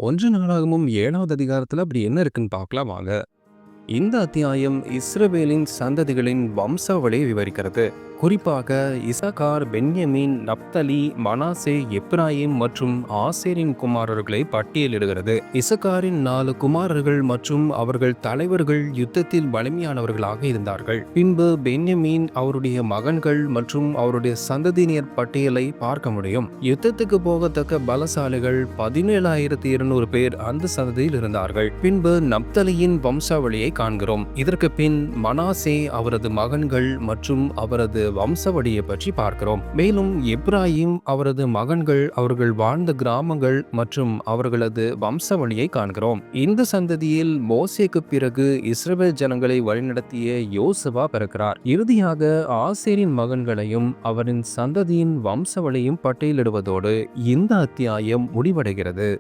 ஒன்று நாளாகமும் 7வது அதிகாரத்துல அப்படி என்ன இருக்குன்னு பார்க்கலாம் வாங்க. இந்த அத்தியாயம் இஸ்ரவேலின் சந்ததிகளின் வம்சாவளியை விவரிக்கிறது. குறிப்பாக இசகார், பென்யமீன், நப்தலி, மனாசே, எப்ராயிம் மற்றும் ஆசேரின் குமாரர்களை பட்டியலிடுகிறது. இசகாரின் 4 குமாரர்கள் மற்றும் அவர்கள் தலைவர்கள் யுத்தத்தில் வலிமையானவர்களாக இருந்தார்கள். பின்பு பென்யமீன், அவருடைய மகன்கள் மற்றும் அவருடைய சந்ததியினர் பட்டியலை பார்க்க முடியும். யுத்தத்துக்கு போகத்தக்க பலசாலிகள் 17,200 பேர் அந்த சந்ததியில் இருந்தார்கள். பின்பு நப்தலியின் வம்சாவளியை காண்கிறோம். இதற்கு பின் மனாசே, அவரது மகன்கள் மற்றும் அவரது வம்சாவளியை பற்றி பார்க்கிறோம். மேலும் எப்ராயிம், அவரது மகன்கள், அவர்கள் வாழ்ந்த கிராமங்கள் மற்றும் அவர்களது வம்சாவளியை காண்கிறோம். இந்த சந்ததியில் மோசேக்கு பிறகு இஸ்ரவேல் ஜனங்களை வழிநடத்திய யோசுவா பிறக்கிறார். இறுதியாக ஆசேரின் மகன்களையும் அவரின் சந்ததியின் வம்சாவளியும் பட்டியலிடுவதோடு இந்த அத்தியாயம் முடிவடைகிறது.